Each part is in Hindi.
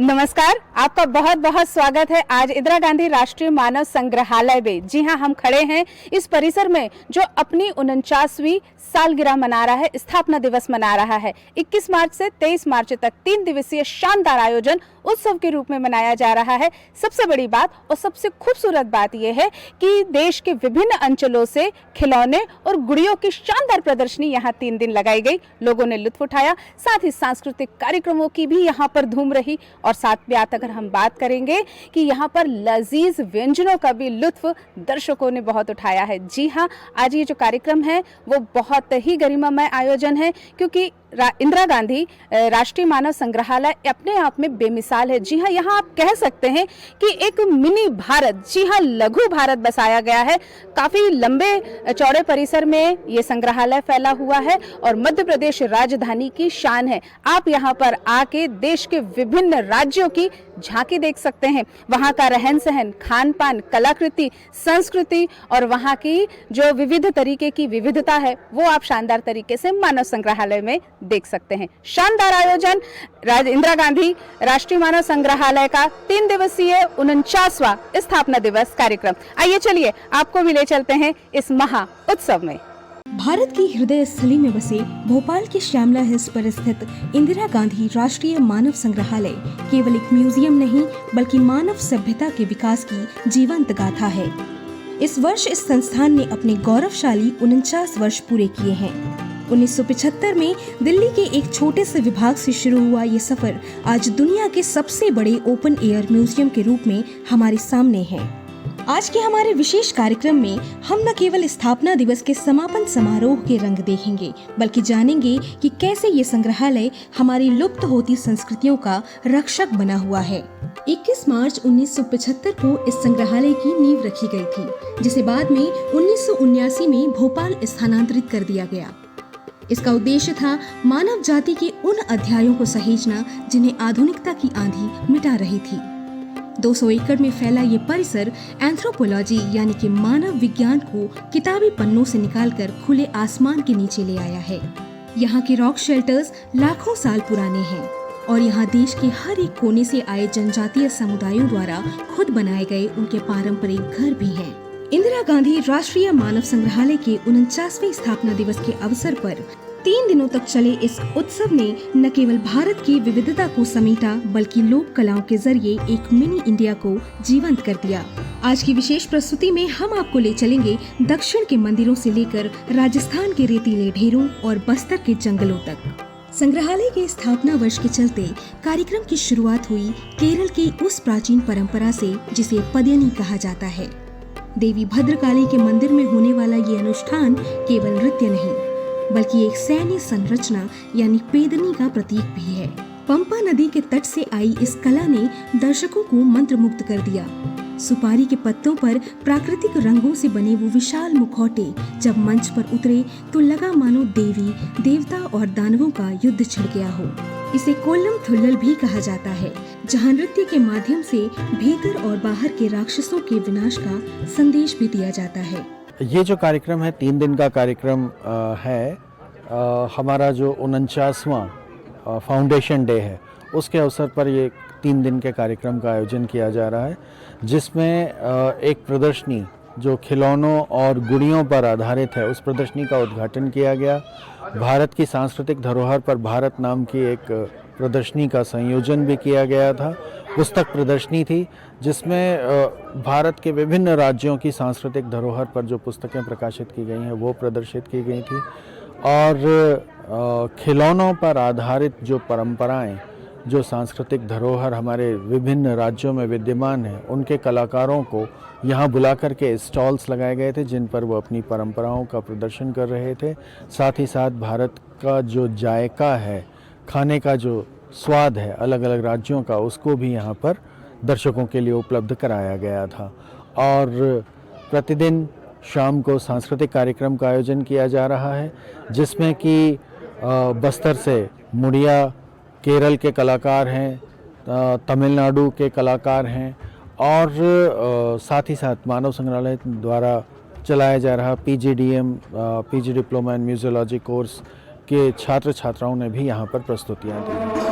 नमस्कार, आपका बहुत बहुत स्वागत है आज इंदिरा गांधी राष्ट्रीय मानव संग्रहालय में। जी हां, हम खड़े हैं इस परिसर में जो अपनी 49वीं सालगिरह मना रहा है, स्थापना दिवस मना रहा है। 21 मार्च से 23 मार्च तक 3 दिवसीय शानदार आयोजन उत्सव के रूप में मनाया जा रहा है। सबसे बड़ी बात और सबसे खूबसूरत बात यह है कि देश के विभिन्न अंचलों से खिलौने और गुड़ियों की शानदार प्रदर्शनी यहाँ 3 दिन लगाई गई। लोगों ने लुत्फ उठाया, साथ ही सांस्कृतिक कार्यक्रमों की भी यहाँ पर धूम रही। और साथ में अगर हम बात करेंगे कि यहाँ पर लजीज व्यंजनों का भी लुत्फ दर्शकों ने बहुत उठाया है। जी हाँ, आज ये जो कार्यक्रम है वो बहुत ही गरिमामय आयोजन है, क्योंकि इंदिरा गांधी राष्ट्रीय मानव संग्रहालय अपने आप में बेमिसाल है। जी हाँ, यहाँ आप कह सकते हैं कि एक मिनी भारत, जी हाँ, लघु भारत बसाया गया है। काफी लंबे चौड़े परिसर में ये संग्रहालय फैला हुआ है और मध्य प्रदेश राजधानी की शान है। आप यहाँ पर आके देश के विभिन्न राज्यों की झांकी देख सकते हैं। वहाँ का रहन सहन, खान पान, कलाकृति, संस्कृति और वहाँ की जो विविध तरीके की विविधता है वो आप शानदार तरीके से मानव संग्रहालय में देख सकते हैं। शानदार आयोजन इंदिरा गांधी राष्ट्रीय मानव संग्रहालय का 3 दिवसीय 49वां स्थापना दिवस कार्यक्रम। आइए चलिए आपको भी ले चलते हैं इस महा उत्सव में। भारत की हृदय स्थली में बसे भोपाल के श्यामला हिल्स पर स्थित इंदिरा गांधी राष्ट्रीय मानव संग्रहालय केवल एक म्यूजियम नहीं बल्कि मानव सभ्यता के विकास की जीवंत गाथा है। इस वर्ष इस संस्थान ने अपने गौरवशाली 49 वर्ष पूरे किए हैं। 1975 में दिल्ली के एक छोटे से विभाग से शुरू हुआ ये सफर आज दुनिया के सबसे बड़े ओपन एयर म्यूजियम के रूप में हमारे सामने है। आज के हमारे विशेष कार्यक्रम में हम न केवल स्थापना दिवस के समापन समारोह के रंग देखेंगे बल्कि जानेंगे कि कैसे ये संग्रहालय हमारी लुप्त होती संस्कृतियों का रक्षक बना हुआ है। 21 मार्च 1975 को इस संग्रहालय की नींव रखी गई थी, जिसे बाद में 1979 में भोपाल स्थानांतरित कर दिया गया। इसका उद्देश्य था मानव जाति के उन अध्यायों को सहेजना जिन्हें आधुनिकता की आंधी मिटा रही थी। 200 एकड़ में फैला ये परिसर एंथ्रोपोलॉजी यानी कि मानव विज्ञान को किताबी पन्नों से निकालकर खुले आसमान के नीचे ले आया है। यहाँ के रॉक शेल्टर्स लाखों साल पुराने हैं और यहाँ देश के हर एक कोने से आए जनजातीय समुदायों द्वारा खुद बनाए गए उनके पारंपरिक घर भी हैं। इंदिरा गांधी राष्ट्रीय मानव संग्रहालय के 49वें स्थापना दिवस के अवसर पर 3 दिनों तक चले इस उत्सव ने न केवल भारत की विविधता को समेटा बल्कि लोक कलाओं के जरिए एक मिनी इंडिया को जीवंत कर दिया। आज की विशेष प्रस्तुति में हम आपको ले चलेंगे दक्षिण के मंदिरों से लेकर राजस्थान के रेतीले ढेरों और बस्तर के जंगलों तक। संग्रहालय के स्थापना वर्ष के चलते कार्यक्रम की शुरुआत हुई केरल की उस प्राचीन परंपरा से जिसे पद्यनी कहा जाता है। देवी भद्रकाली के मंदिर में होने वाला ये अनुष्ठान केवल नृत्य नहीं बल्कि एक सैन्य संरचना यानी पेदनी का प्रतीक भी है। पंपा नदी के तट से आई इस कला ने दर्शकों को मंत्रमुग्ध कर दिया। सुपारी के पत्तों पर प्राकृतिक रंगों से बने वो विशाल मुखौटे जब मंच पर उतरे तो लगा मानो देवी, देवता और दानवों का युद्ध छिड़ गया हो। इसे कोल्लम थुल्लल भी कहा जाता है, जहाँ नृत्य के माध्यम से भीतर और बाहर के राक्षसों के विनाश का संदेश भी दिया जाता है। ये जो कार्यक्रम है 3 दिन का कार्यक्रम है। हमारा जो 49वां फाउंडेशन डे है उसके अवसर पर ये 3 दिन के कार्यक्रम का आयोजन किया जा रहा है, जिसमें एक प्रदर्शनी जो खिलौनों और गुड़ियों पर आधारित है उस प्रदर्शनी का उद्घाटन किया गया। भारत की सांस्कृतिक धरोहर पर भारत नाम की एक प्रदर्शनी का संयोजन भी किया गया था। पुस्तक प्रदर्शनी थी जिसमें भारत के विभिन्न राज्यों की सांस्कृतिक धरोहर पर जो पुस्तकें प्रकाशित की गई हैं वो प्रदर्शित की गई थी। और खिलौनों पर आधारित जो परंपराएं, जो सांस्कृतिक धरोहर हमारे विभिन्न राज्यों में विद्यमान है, उनके कलाकारों को यहाँ बुला कर के स्टॉल्स लगाए गए थे जिन पर वो अपनी परंपराओं का प्रदर्शन कर रहे थे। साथ ही साथ भारत का जो जायका है, खाने का जो स्वाद है अलग अलग राज्यों का, उसको भी यहाँ पर दर्शकों के लिए उपलब्ध कराया गया था। और प्रतिदिन शाम को सांस्कृतिक कार्यक्रम का आयोजन किया जा रहा है, जिसमें कि बस्तर से मुड़िया केरल के कलाकार हैं, तमिलनाडु के कलाकार हैं और साथ ही साथ मानव संग्रहालय द्वारा चलाया जा रहा PG diploma in museology course के छात्र छात्राओं ने भी यहाँ पर प्रस्तुतियाँ दी हैं।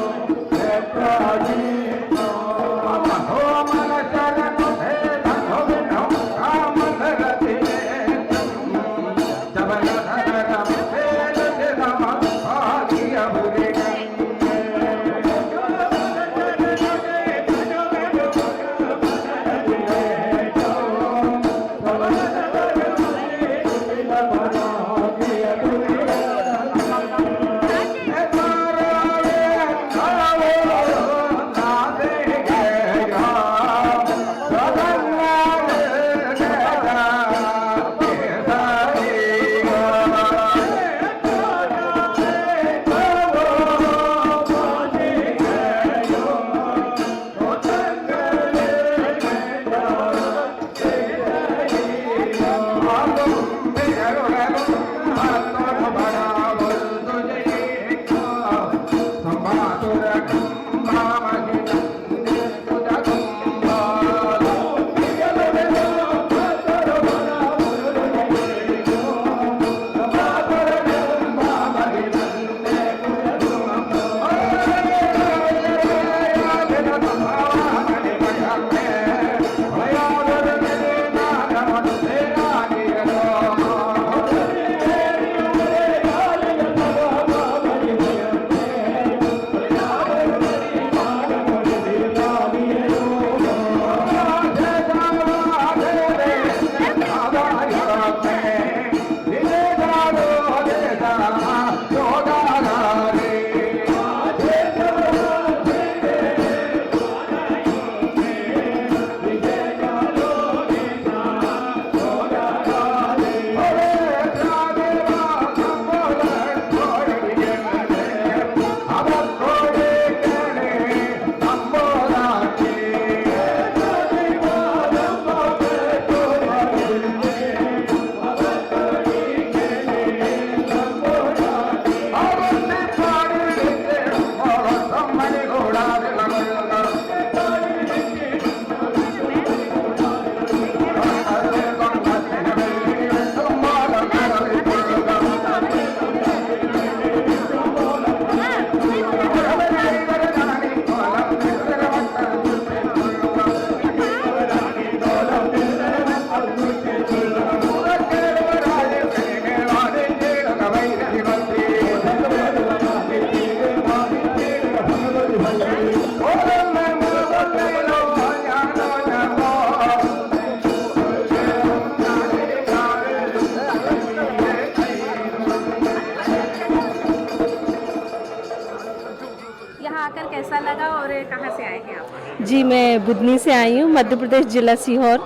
आकर कैसा लगा और कहाँ से आए हैं आप? जी, मैं बुदनी से आई हूँ, मध्य प्रदेश जिला सीहोर।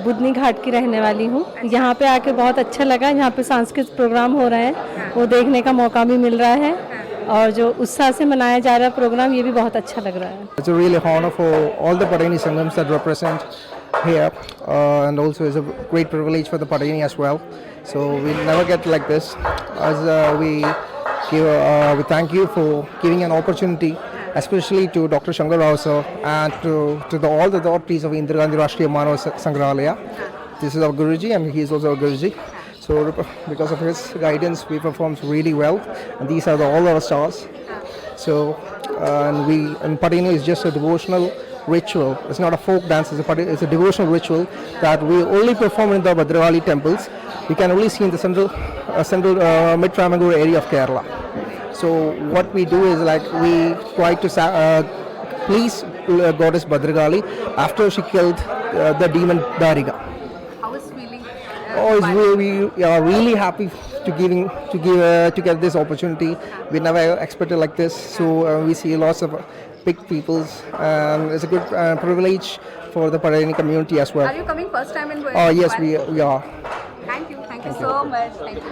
बुदनी घाट की रहने वाली हूँ। यहाँ पे आके बहुत अच्छा लगा। यहाँ पे सांस्कृतिक प्रोग्राम हो रहे हैं, वो देखने का मौका भी मिल रहा है और जो उत्साह से मनाया जा रहा है प्रोग्राम, ये भी बहुत अच्छा लग रहा है। It's a really honor for all the Patani Sangams that represent here, and also it's a great privilege for the Patani as well. So we never get like this. As we thank you for giving an opportunity, especially to Dr. Shankar Rao sir and to all the authorities of Indira Gandhi Rashtriya Manav Sangrahalaya. This is our Guruji and he is also our Guruji. So because of his guidance, we performed really well, and these are all our stars. So and Patani is just a devotional ritual. It's not a folk dance. It's a devotional ritual that we only perform in the Bhadragali temples. We can only see in the central mid-Travancore area of Kerala. So what we do is like we try to please goddess Bhadragali after she killed the demon Dariga. How is feeling? Oh, we are really happy to get this opportunity. We never expected like this. So we see lots of big peoples, and it's a good privilege for the Patani community as well. Are you coming first time in Goa? Oh yes, we are. Thank you so much. Thank you.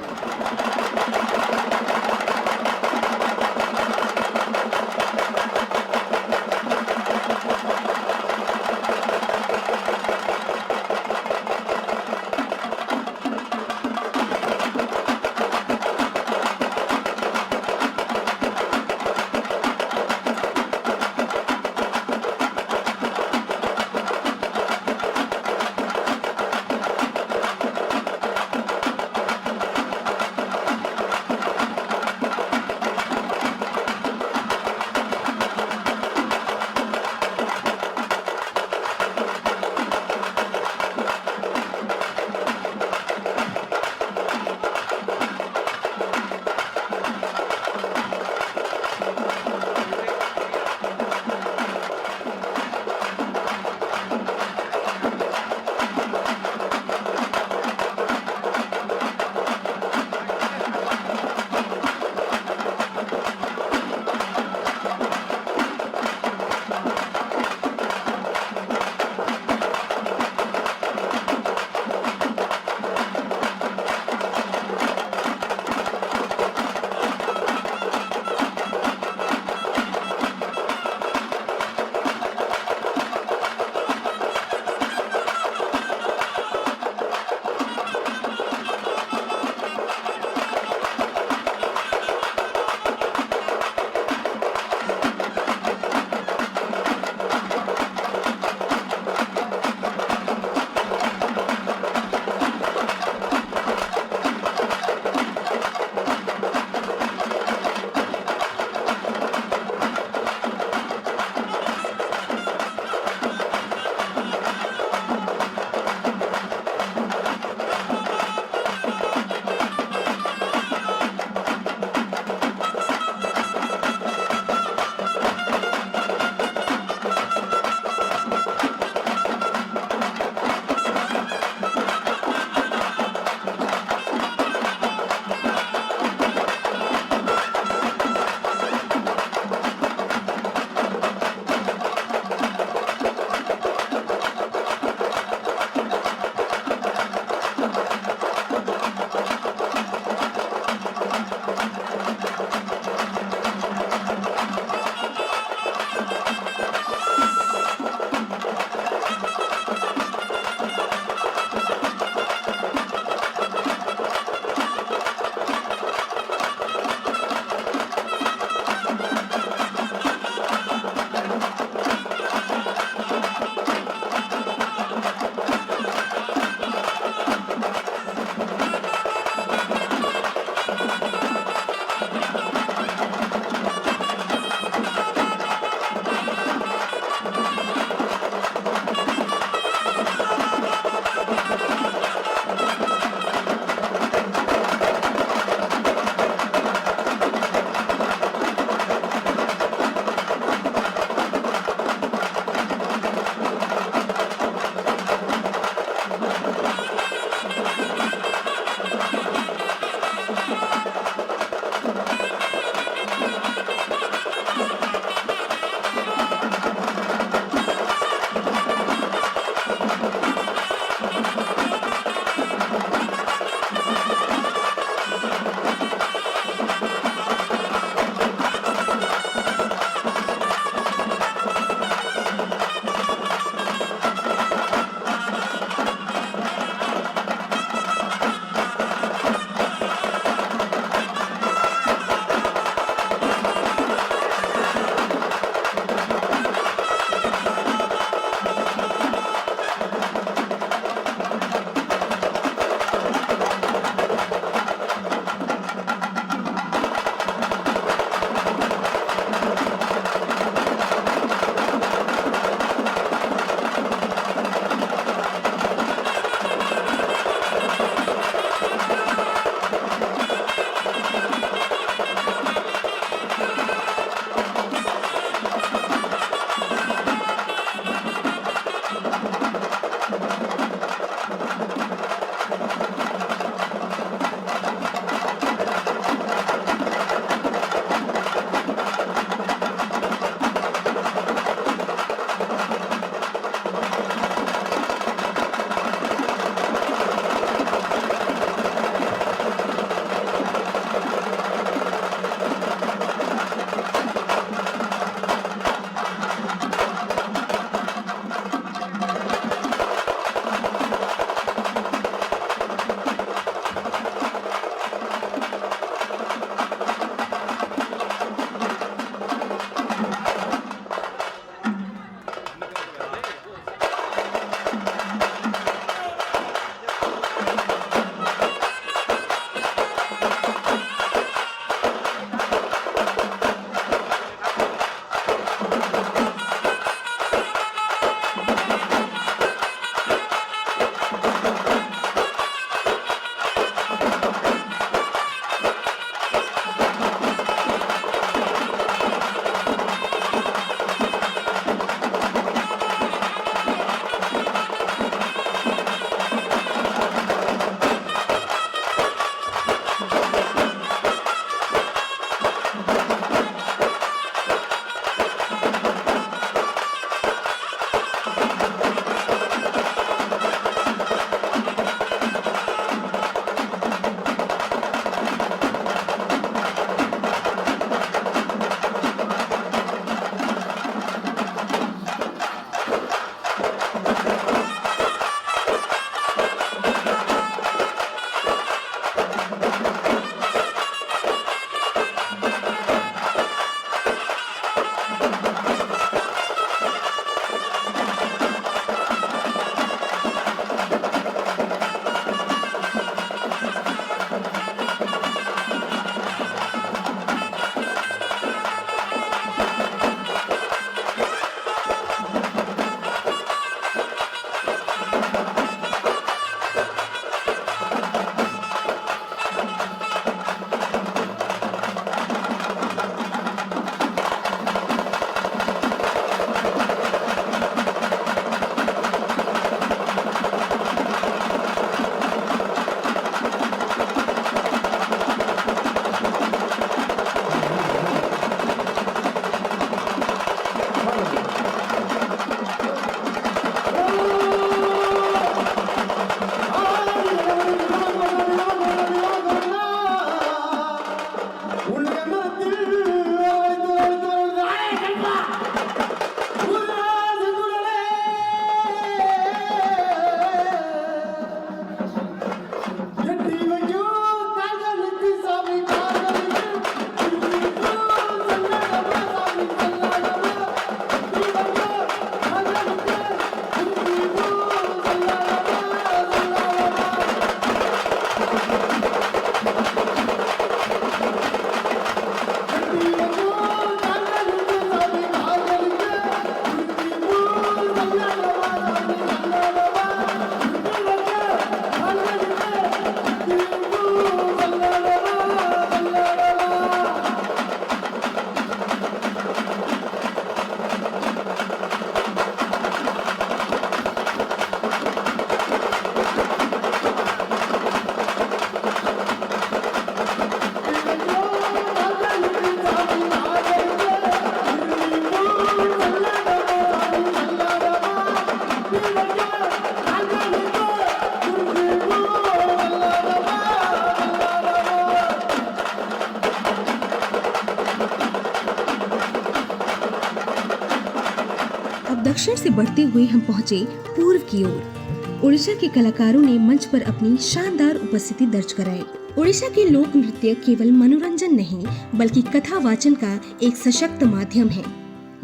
दक्षिण से बढ़ते हुए हम पहुँचे पूर्व की ओर। उड़ीसा के कलाकारों ने मंच पर अपनी शानदार उपस्थिति दर्ज कराई। उड़ीसा के लोक नृत्य केवल मनोरंजन नहीं बल्कि कथा वाचन का एक सशक्त माध्यम है।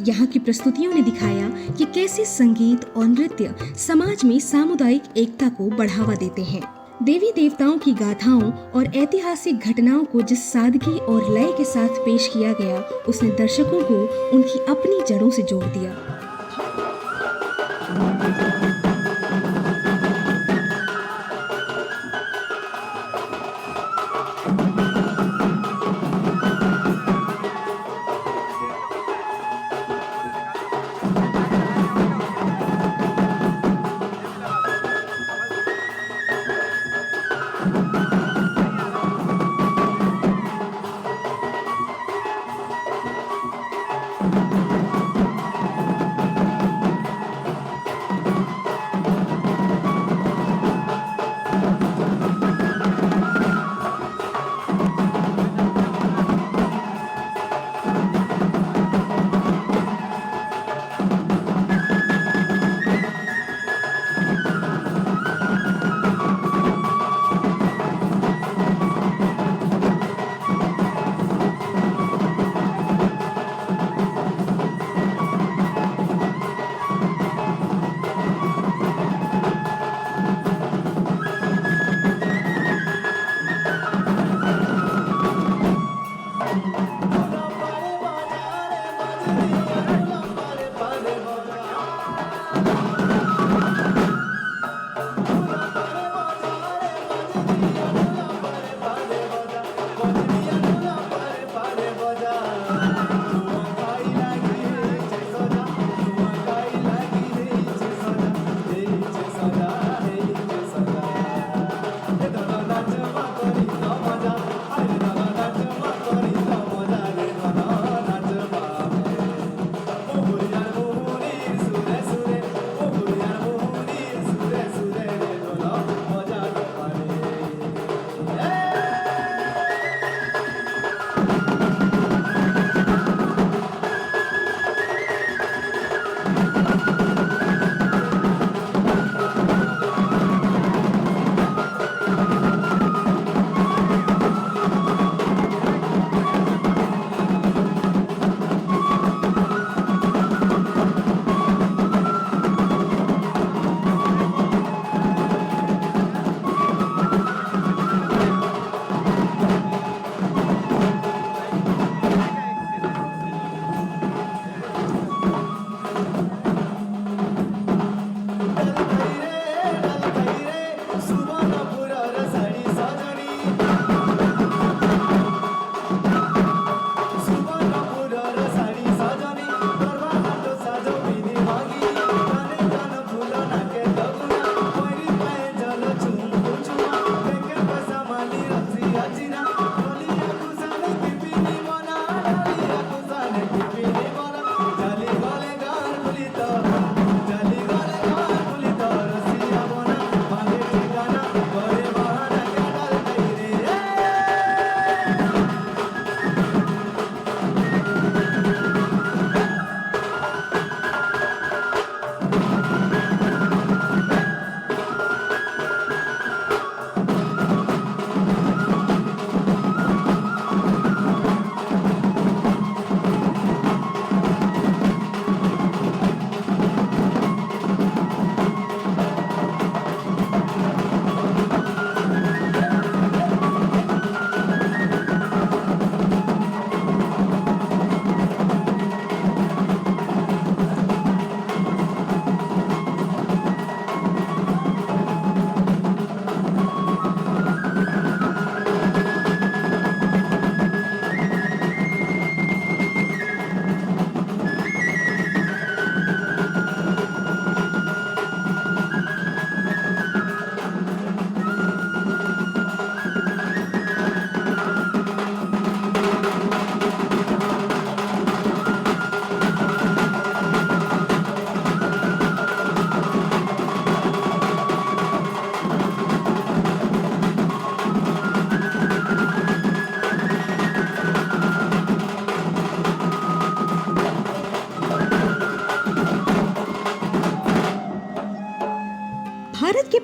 यहाँ की प्रस्तुतियों ने दिखाया कि कैसे संगीत और नृत्य समाज में सामुदायिक एकता को बढ़ावा देते हैं। देवी देवताओं की गाथाओं और ऐतिहासिक घटनाओं को जिस सादगी और लय के साथ पेश किया गया, उसने दर्शकों को उनकी अपनी जड़ों से जोड़ दिया।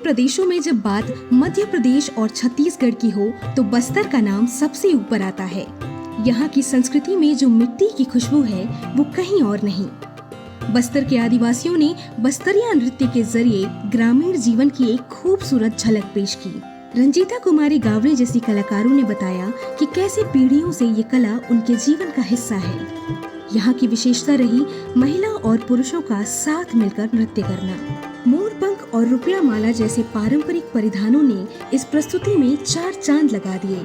प्रदेशों में जब बात मध्य प्रदेश और छत्तीसगढ़ की हो तो बस्तर का नाम सबसे ऊपर आता है। यहाँ की संस्कृति में जो मिट्टी की खुशबू है वो कहीं और नहीं। बस्तर के आदिवासियों ने बस्तरिया नृत्य के जरिए ग्रामीण जीवन की एक खूबसूरत झलक पेश की। रंजीता कुमारी गावड़े जैसी कलाकारों ने बताया कि कैसे पीढ़ियों से ये कला उनके जीवन का हिस्सा है। यहाँ की विशेषता रही महिला और पुरुषों का साथ मिलकर नृत्य करना। मोरपंख और रुपया माला जैसे पारंपरिक परिधानों ने इस प्रस्तुति में 4 चांद लगा दिए।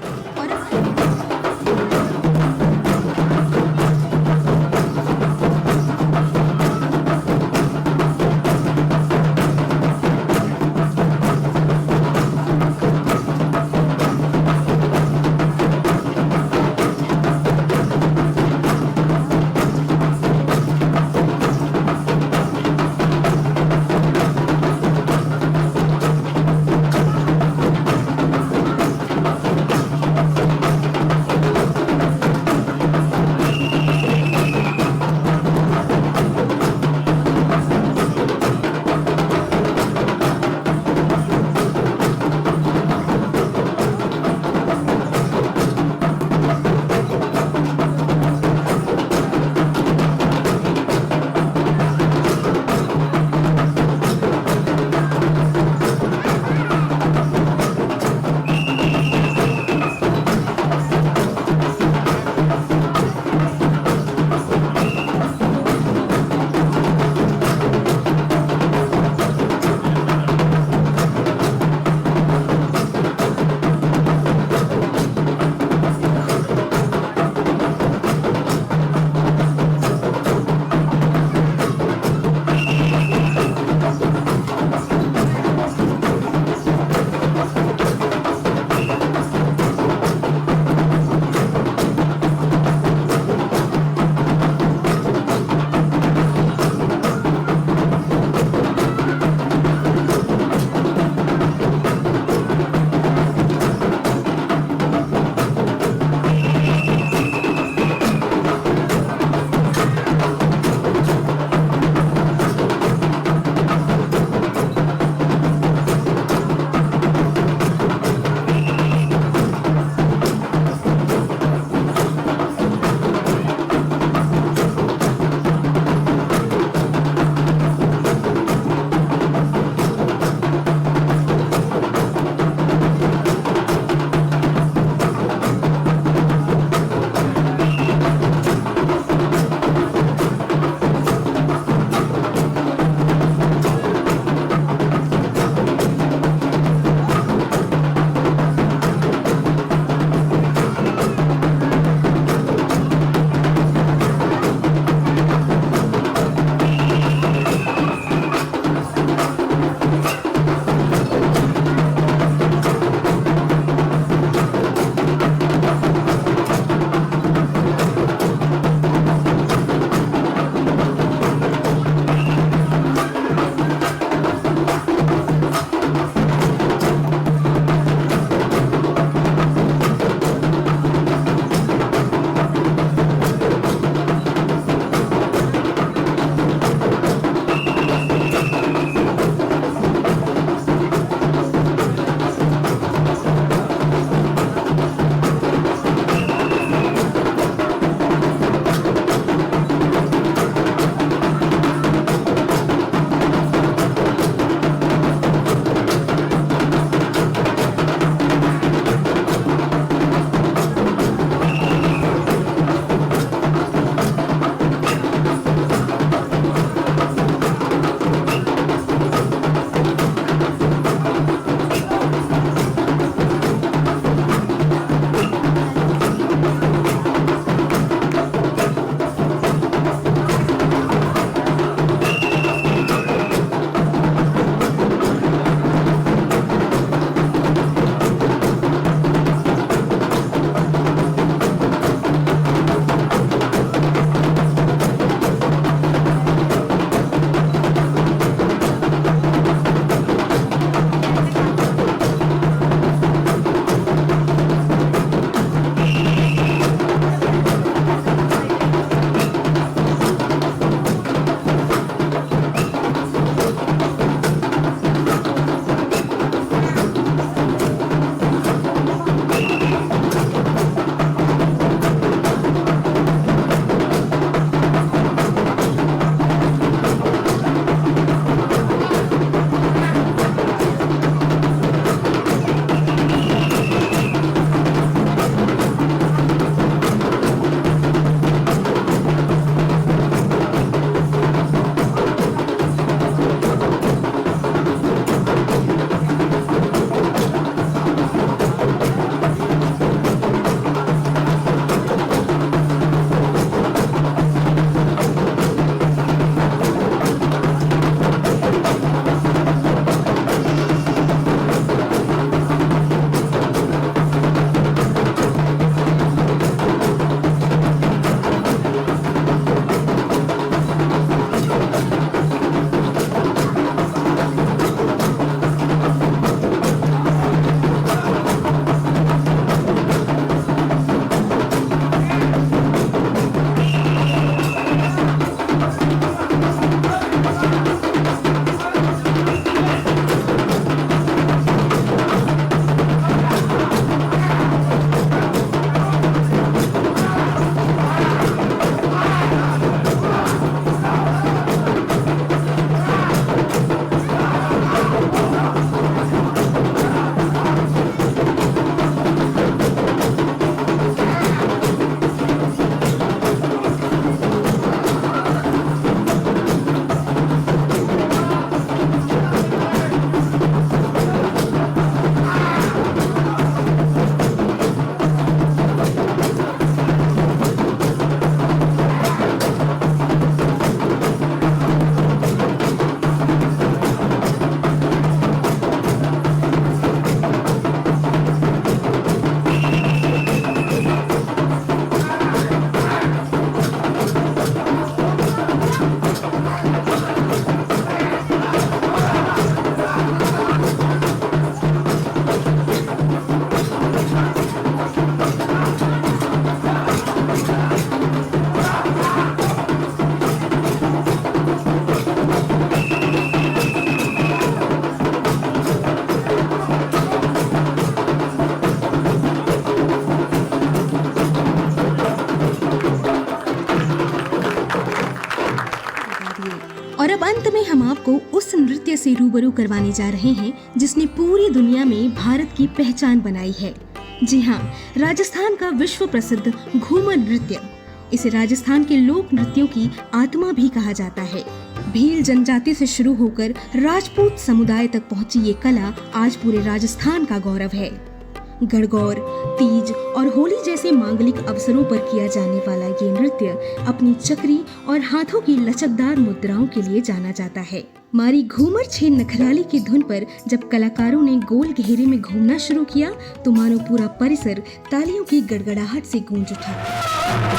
और अब अंत में हम आपको उस नृत्य से रूबरू करवाने जा रहे हैं जिसने पूरी दुनिया में भारत की पहचान बनाई है। जी हाँ, राजस्थान का विश्व प्रसिद्ध घूमर नृत्य। इसे राजस्थान के लोक नृत्यों की आत्मा भी कहा जाता है। भील जनजाति से शुरू होकर राजपूत समुदाय तक पहुंची ये कला आज पूरे राजस्थान का गौरव है। गणगौर, तीज और होली जैसे मांगलिक अवसरों पर किया जाने वाला ये नृत्य अपनी चक्री और हाथों की लचकदार मुद्राओं के लिए जाना जाता है। मारी घूमर छेन नखराली की धुन पर जब कलाकारों ने गोल घेरे में घूमना शुरू किया तो मानो पूरा परिसर तालियों की गड़गड़ाहट से गूंज उठा।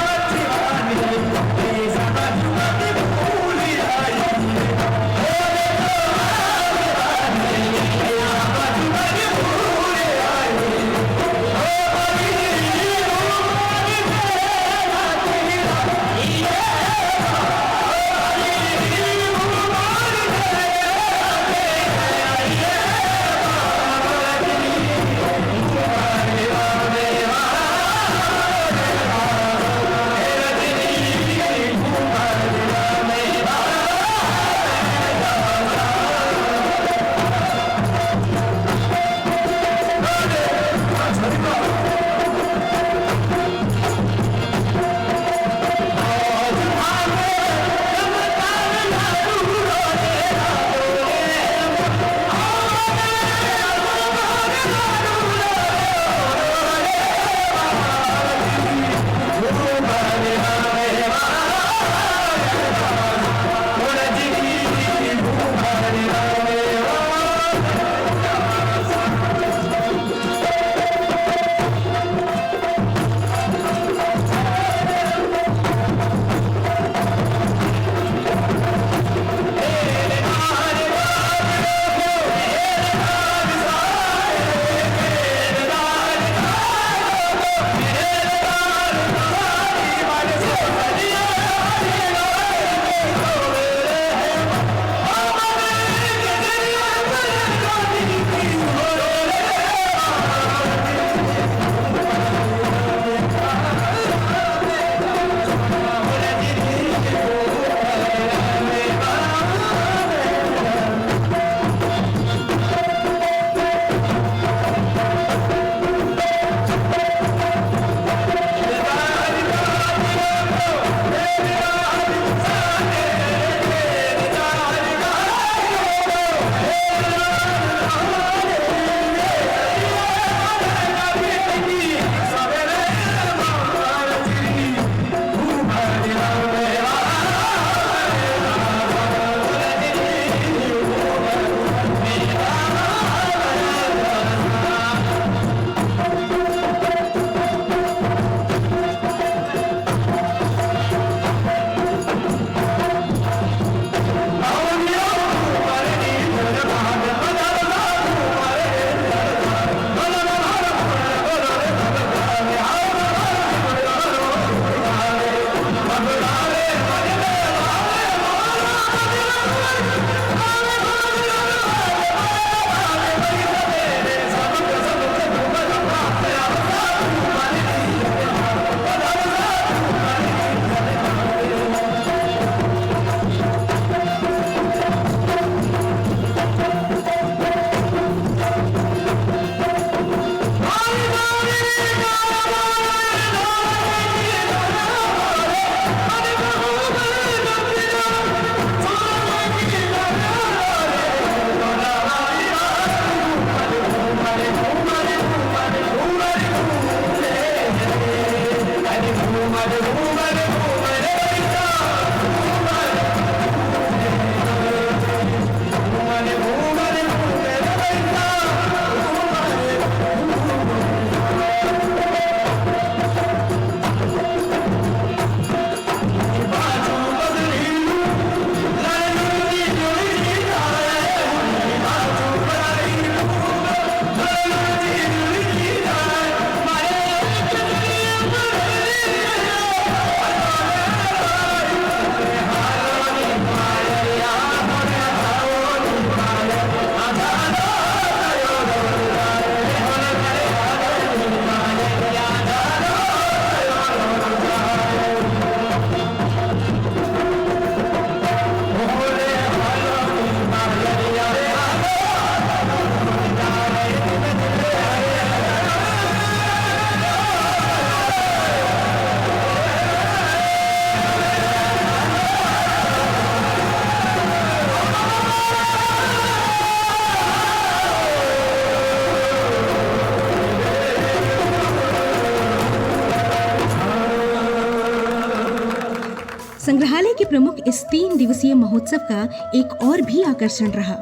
संग्रहालय के प्रमुख इस 3 दिवसीय महोत्सव का एक और भी आकर्षण रहा।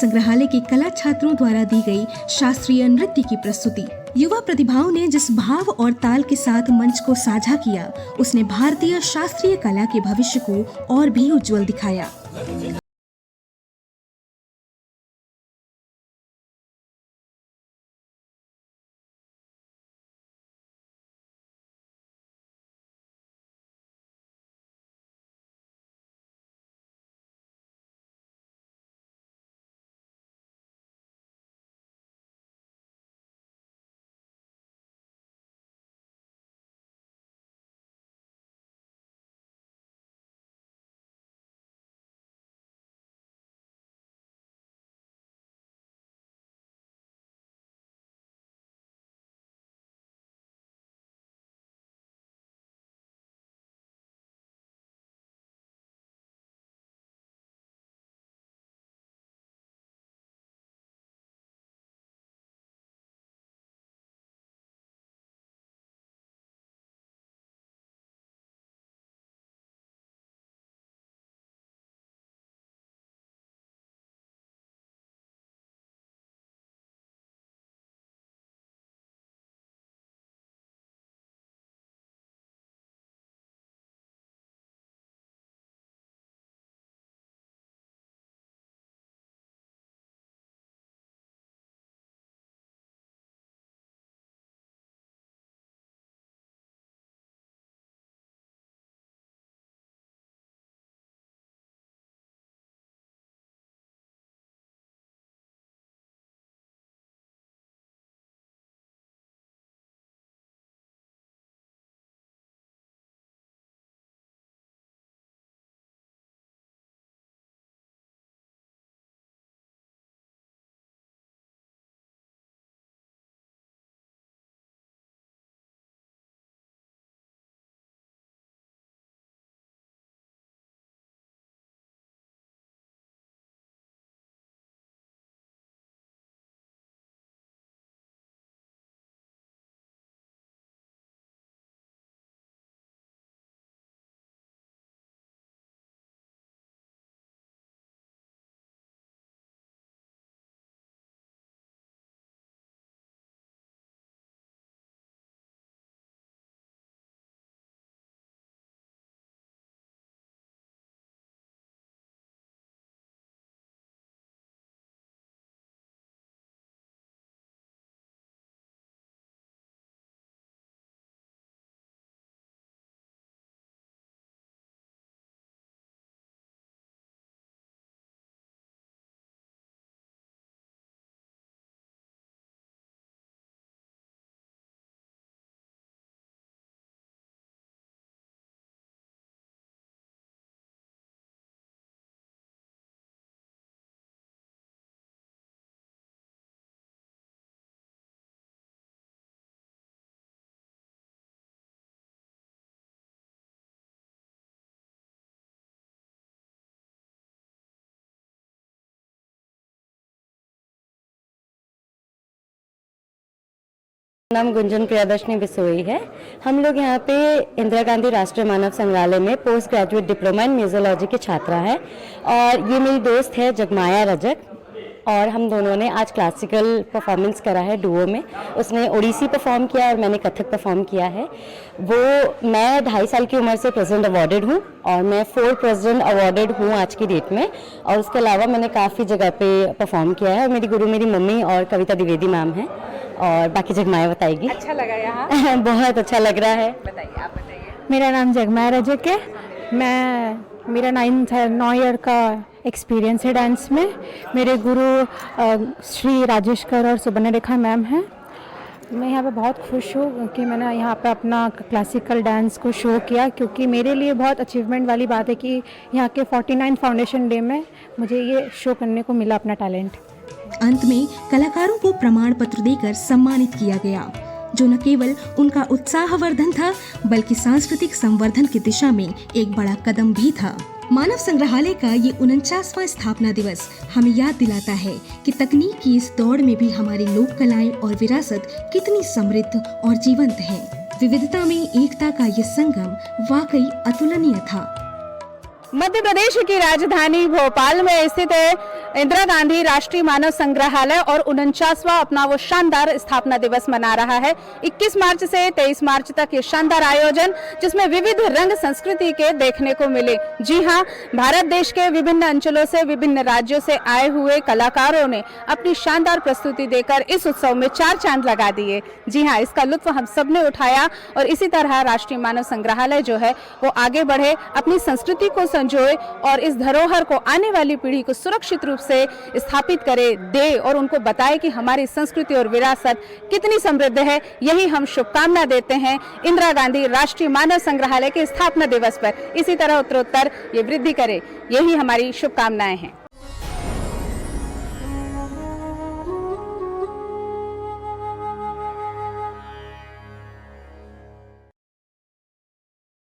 संग्रहालय के कला छात्रों द्वारा दी गई शास्त्रीय नृत्य की प्रस्तुति। युवा प्रतिभाओं ने जिस भाव और ताल के साथ मंच को साझा किया, उसने भारतीय शास्त्रीय कला के भविष्य को और भी उज्जवल दिखाया। नाम गुंजन प्रियदर्शनी बिसोई है। हम लोग यहाँ पे इंदिरा गांधी राष्ट्रीय मानव संग्रहालय में post graduate diploma in museology की छात्रा है और ये मेरी दोस्त है जगमाया रजक और हम दोनों ने आज क्लासिकल परफॉर्मेंस करा है डुओ में। उसने ओडिसी परफॉर्म किया और मैंने कथक परफॉर्म किया है। मैं 2.5 साल की उम्र से प्रेसिडेंट अवॉर्डेड हूँ और मैं 4 प्रेसिडेंट अवॉर्डेड हूँ आज की डेट में और उसके अलावा मैंने काफ़ी जगह पे परफॉर्म किया है और मेरी गुरु मेरी मम्मी और कविता द्विवेदी मैम है और बाकी जगमाया बताएगी। अच्छा लगा यहाँ? बहुत अच्छा लग रहा है। बताइए, आप बताइए। मेरा नाम जगमाया रजक है। मेरा 9 ईयर का एक्सपीरियंस है डांस में। मेरे गुरु श्री राजेश कर और सुबर्णा रेखा मैम हैं। मैं यहाँ पे बहुत खुश हूँ कि मैंने यहाँ पे अपना क्लासिकल डांस को शो किया, क्योंकि मेरे लिए बहुत अचीवमेंट वाली बात है कि यहाँ के 49 फाउंडेशन डे में मुझे ये शो करने को मिला अपना टैलेंट। अंत में कलाकारों को प्रमाण पत्र देकर सम्मानित किया गया, जो न केवल उनका उत्साहवर्धन था बल्कि सांस्कृतिक संवर्धन की दिशा में एक बड़ा कदम भी था। मानव संग्रहालय का ये 49वां स्थापना दिवस हमें याद दिलाता है कि तकनीक की इस दौड़ में भी हमारी लोक कलाएं और विरासत कितनी समृद्ध और जीवंत है। विविधता में एकता का ये संगम वाकई अतुलनीय था। मध्य प्रदेश की राजधानी भोपाल में स्थित है इंदिरा गांधी राष्ट्रीय मानव संग्रहालय और 49वां अपना वो शानदार स्थापना दिवस मना रहा है। 21 मार्च से 23 मार्च तक ये शानदार आयोजन जिसमें विविध रंग संस्कृति के देखने को मिले। जी हाँ, भारत देश के विभिन्न अंचलों से विभिन्न राज्यों से आए हुए कलाकारों ने अपनी शानदार प्रस्तुति देकर इस उत्सव में 4 चांद लगा दिए। जी हाँ, इसका लुत्फ हम सब ने उठाया और इसी तरह राष्ट्रीय मानव संग्रहालय जो है वो आगे बढ़े, अपनी संस्कृति को संजोए और इस धरोहर को आने वाली पीढ़ी को सुरक्षित रूप से स्थापित करे, दे और उनको बताए कि हमारी संस्कृति और विरासत कितनी समृद्ध है। यही हम शुभकामना देते हैं इंदिरा गांधी राष्ट्रीय मानव संग्रहालय के स्थापना दिवस पर। इसी तरह उत्तरोत्तर ये वृद्धि करे, यही हमारी शुभकामनाएं हैं।